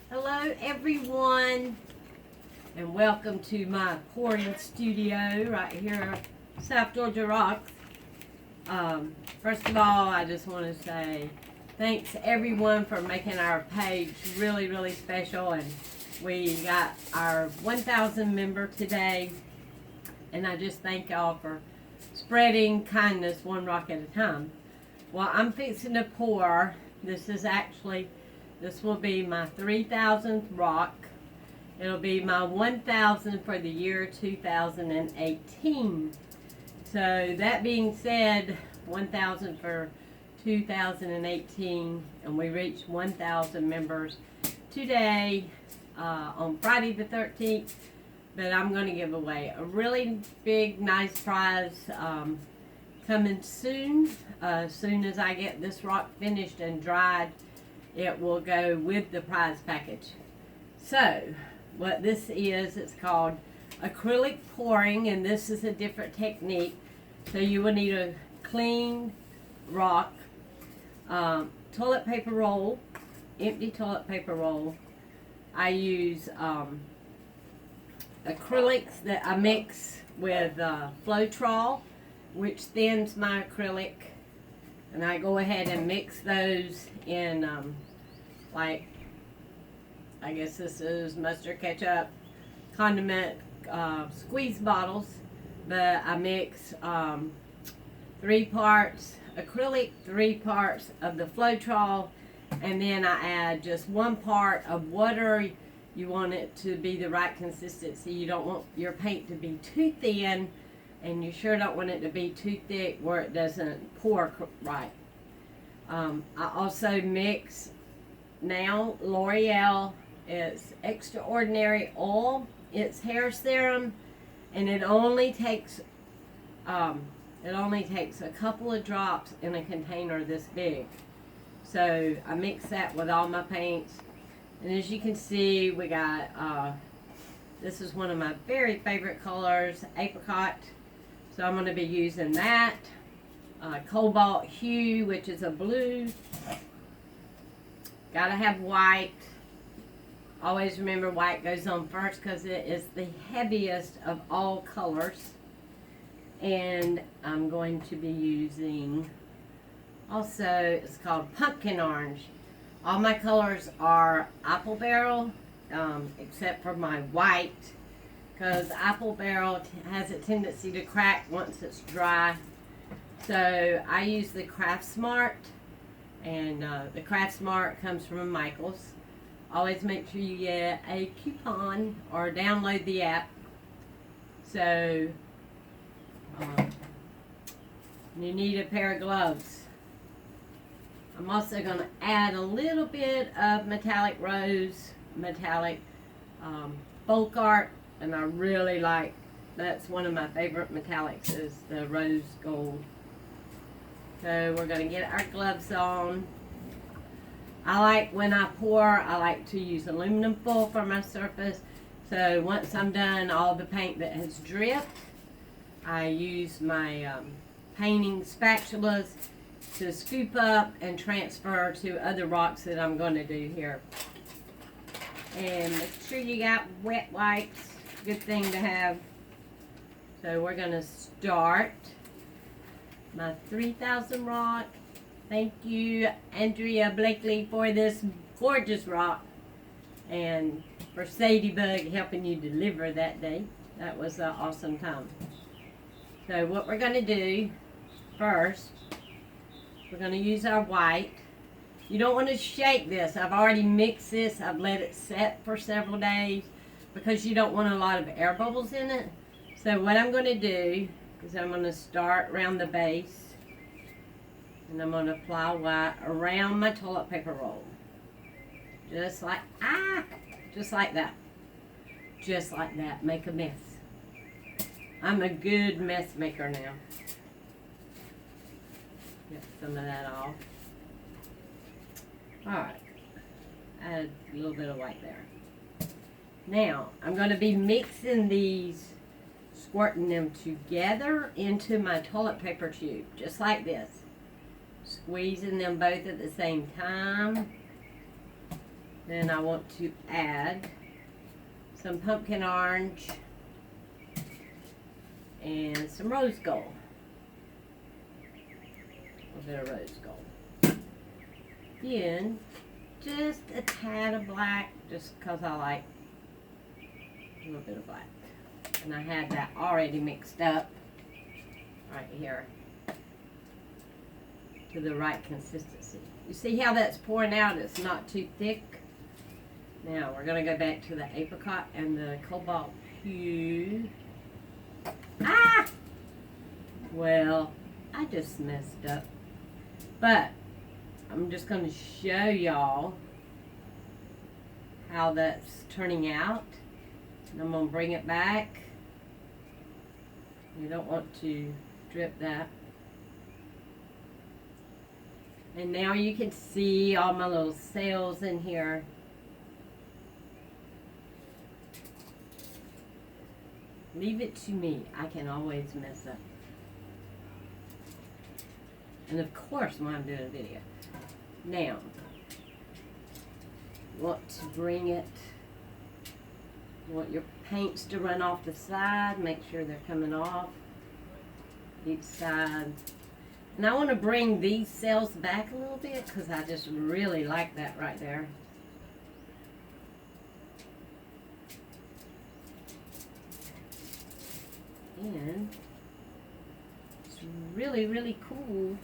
Hello everyone, and welcome to my pouring studio right here, South Georgia Rocks. First of all, I just want to say thanks everyone for making our page really special, and we got our 1,000 member today, and I just thank y'all for spreading kindness one rock at a time. Well, I'm fixing to pour. This will be my 3,000th rock. It'll be my 1,000 for the year 2018. So that being said, 1,000 for 2018, and we reached 1,000 members today on Friday the 13th. But I'm going to give away a really big, nice prize coming soon. As soon as I get this rock finished and dried, it will go with the prize package. So, what this is, it's called acrylic pouring, and this is a different technique. So you will need a clean rock, toilet paper roll, empty toilet paper roll. I use acrylics that I mix with Floetrol, which thins my acrylic, and I go ahead and mix those in like, I guess this is mustard, ketchup, condiment, squeeze bottles, but I mix 3 parts acrylic, 3 parts of the Floetrol, and then I add just 1 part of water. You want it to be the right consistency. You don't want your paint to be too thin, and you sure don't want it to be too thick where it doesn't pour right. I also mix now L'Oreal. It's Extraordinary Oil. It's hair serum, and it only takes a couple of drops in a container this big. So I mix that with all my paints, and as you can see, we got this is one of my very favorite colors, apricot. So I'm going to be using that. Cobalt hue, which is a blue. Gotta have white. Always remember white goes on first because it is the heaviest of all colors. And I'm going to be using also, it's called pumpkin orange. All my colors are apple barrel, except for my white, because apple barrel has a tendency to crack once it's dry. So I use the Craft Smart, and the Craft Smart comes from Michael's. Always make sure you get a coupon or download the app. So you need a pair of gloves. I'm also going to add a little bit of metallic rose, metallic folk art, and I really like, that's one of my favorite metallics, is the rose gold. So we're going to get our gloves on. I like, when I pour, I like to use aluminum foil for my surface. So once I'm done all the paint that has dripped, I use my painting spatulas to scoop up and transfer to other rocks that I'm going to do here. And make sure you got wet wipes. Good thing to have. So we're going to start my 3,000 rock. Thank you, Andrea Blakley, for this gorgeous rock, and for Sadybug helping you deliver that day. That was an awesome time. So what we're going to do first, we're going to use our white. You don't want to shake this. I've already mixed this. I've let it set for several days because you don't want a lot of air bubbles in it. So what I'm going to do is I'm going to start around the base, and I'm going to apply white around my toilet paper roll. Just like that. Just like that. Make a mess. I'm a good mess maker now. Get some of that off. Alright. Add a little bit of white there. Now, I'm going to be mixing these, squirting them together into my toilet paper tube, just like this. Squeezing them both at the same time. Then I want to add some pumpkin orange and some rose gold. A bit of rose gold. Then just a tad of black, just because I like a little bit of black. And I had that already mixed up right here to the right consistency. You see how that's pouring out? It's not too thick. Now we're going to go back to the apricot and the cobalt hue. Ah! Well, I just messed up. But I'm just going to show y'all how that's turning out. And I'm going to bring it back. You don't want to drip that. And now you can see all my little sails in here. Leave it to me. I can always mess up. And of course when I'm doing a video. Now, you want to bring it, you want your paints to run off the side. Make sure they're coming off each side. And I want to bring these cells back a little bit because I just really like that right there. And it's really, really cool.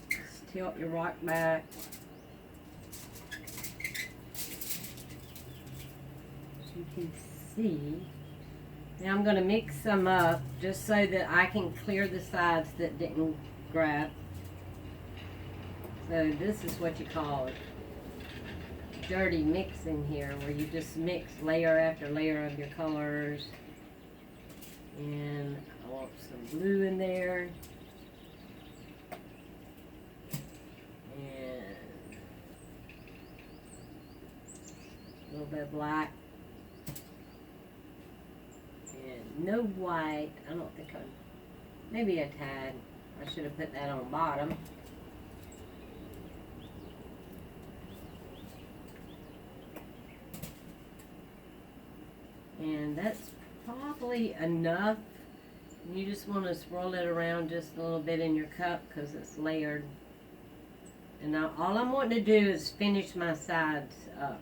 Just tilt your rock back. You can see. Now I'm going to mix some up just so that I can clear the sides that didn't grab. So this is what you call dirty mixing here, where you just mix layer after layer of your colors. And I want some blue in there. And a little bit of black. No white. I don't think maybe a tad. I should have put that on bottom. And that's probably enough. You just want to swirl it around just a little bit in your cup because it's layered. And now all I'm wanting to do is finish my sides up.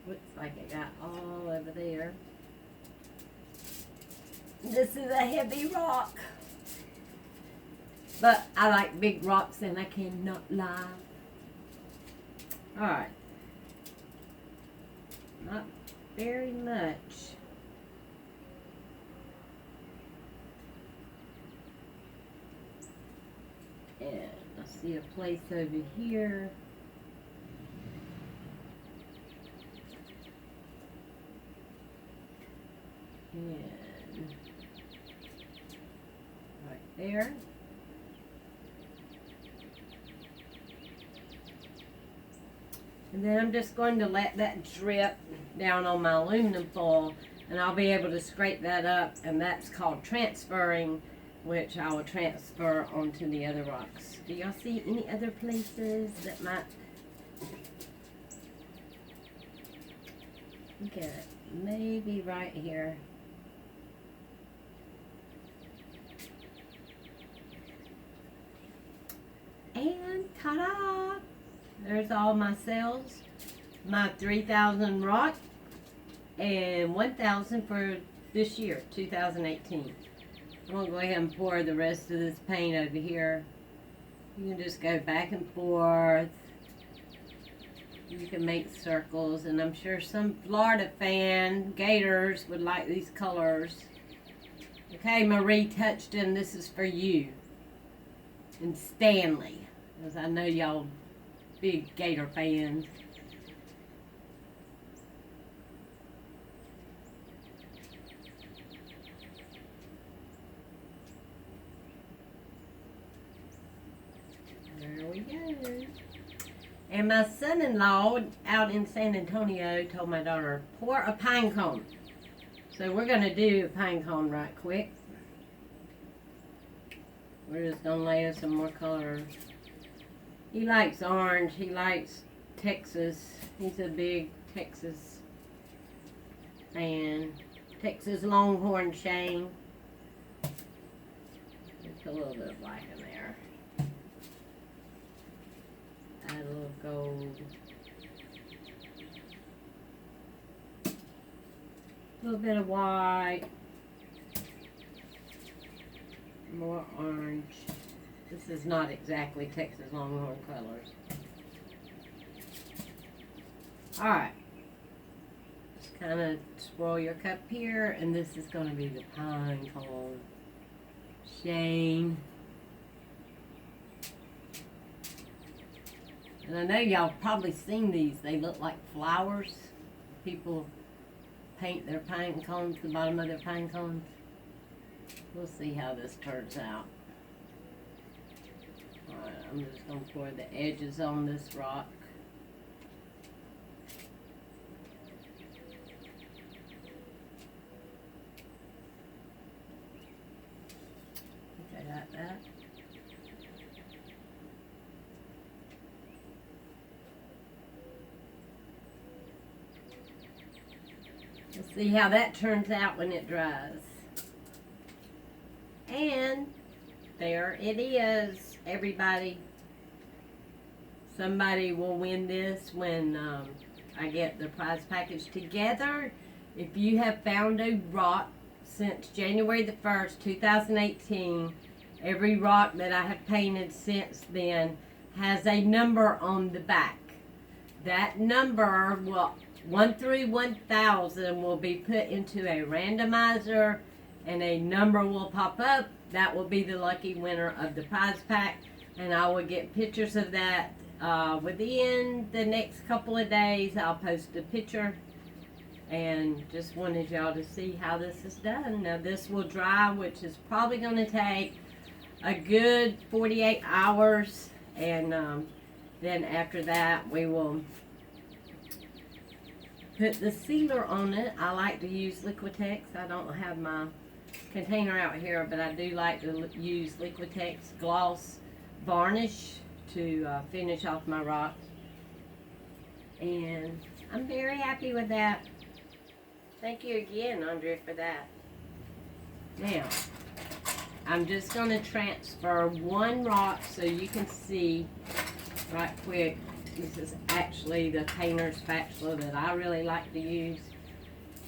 Looks like it got all over there. This is a heavy rock. But I like big rocks and I cannot lie. Alright. Not very much. And I see a place over here. And right there. And then I'm just going to let that drip down on my aluminum foil, and I'll be able to scrape that up, and that's called transferring, which I will transfer onto the other rocks. Do y'all see any other places that might... Look at it. Maybe right here. And ta-da! There's all my cells. My 3,000 rock and 1,000 for this year, 2018. I'm going to go ahead and pour the rest of this paint over here. You can just go back and forth. You can make circles, and I'm sure some Florida Gators would like these colors. Okay, Marie Touchton, this is for you. And Stanley, because I know y'all big Gator fans. There we go. And my son-in-law out in San Antonio told my daughter, pour a pine cone. So we're going to do a pine cone right quick. We're just going to layer some more color. He likes orange. He likes Texas. He's a big Texas fan. Texas Longhorn Shane. Just a little bit of black in there. Add a little gold. A little bit of white. More orange. This is not exactly Texas Longhorn colors. Alright. Just kind of swirl your cup here, and this is going to be the pine cone. Shane. And I know y'all probably seen these. They look like flowers. People paint their pine cones, the bottom of their pine cones. We'll see how this turns out. Alright, I'm just going to pour the edges on this rock. Okay, like that. Let's see how that turns out when it dries. And there it is, everybody. Somebody will win this when I get the prize package together. If you have found a rock since January the 1st, 2018, every rock that I have painted since then has a number on the back. That number will 1 through 1,000 will be put into a randomizer, and a number will pop up. That will be the lucky winner of the prize pack, and I will get pictures of that within the next couple of days. I'll post a picture, and just wanted y'all to see how this is done. Now this will dry, which is probably going to take a good 48 hours, and then after that we will put the sealer on it. I like to use Liquitex. I don't have my container out here, but I do like to use Liquitex gloss varnish to finish off my rocks. And I'm very happy with that. Thank you again, Andrea, for that. Now, I'm just going to transfer one rock so you can see right quick. This is actually the painter's spatula that I really like to use.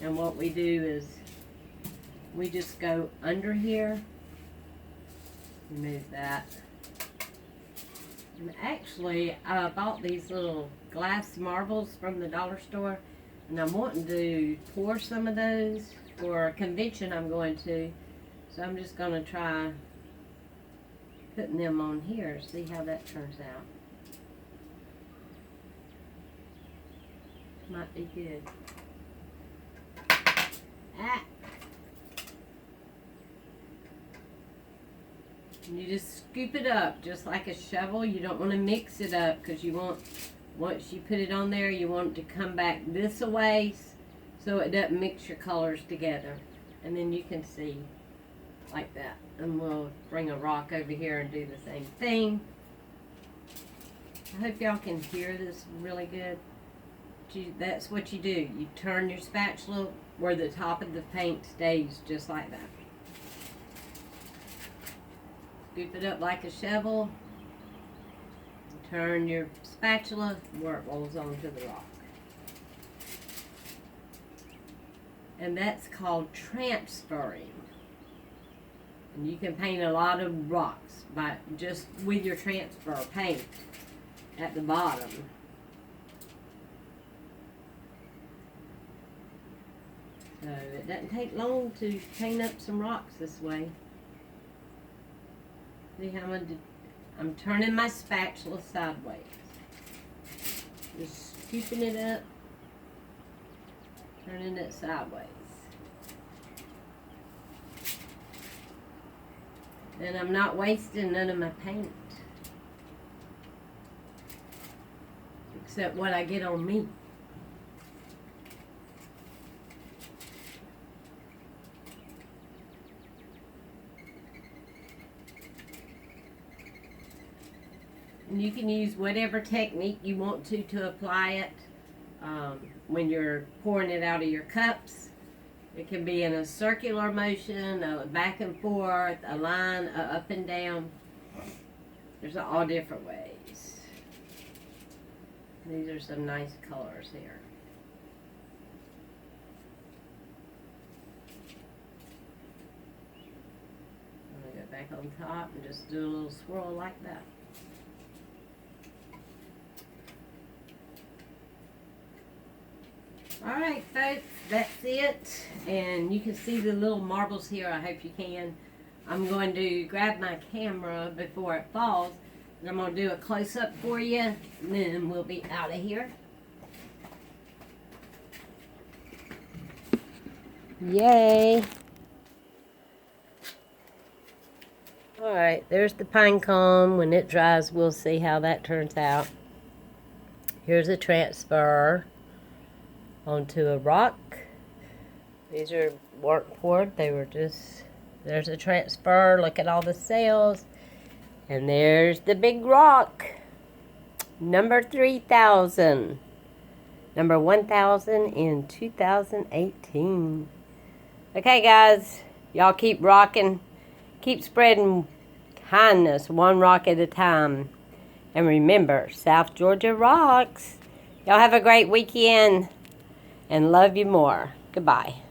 And what we do is we just go under here, remove that. And actually, I bought these little glass marbles from the dollar store, and I'm wanting to pour some of those for a convention I'm going to. So I'm just going to try putting them on here, see how that turns out. Might be good. Ah. And you just scoop it up just like a shovel. You don't want to mix it up because you want, once you put it on there, you want it to come back this way so it doesn't mix your colors together. And then you can see like that. And we'll bring a rock over here and do the same thing. I hope y'all can hear this really good. That's what you do. You turn your spatula where the top of the paint stays, just like that. Scoop it up like a shovel. Turn your spatula where it rolls onto the rock. And that's called transferring. And you can paint a lot of rocks by just with your transfer paint at the bottom. So it doesn't take long to paint up some rocks this way. See how I'm turning my spatula sideways. Just scooping it up, turning it sideways. Then I'm not wasting none of my paint. except what I get on me. And you can use whatever technique you want to apply it when you're pouring it out of your cups. It can be in a circular motion, a back and forth, a line, up and down. There's all different ways. These are some nice colors here. I'm going to go back on top and just do a little swirl like that. Alright folks, that's it. And you can see the little marbles here. I hope you can. I'm going to grab my camera before it falls. And I'm going to do a close-up for you. And then we'll be out of here. Yay! Alright, there's the pine cone. When it dries, we'll see how that turns out. Here's a transfer onto a rock. These weren't poured, they were just, there's a transfer. Look at all the cells. And there's the big rock. Number 3,000. Number 1,000 in 2018. Okay guys, y'all keep rocking. Keep spreading kindness one rock at a time. And remember, South Georgia rocks. Y'all have a great weekend. And love you more. Goodbye.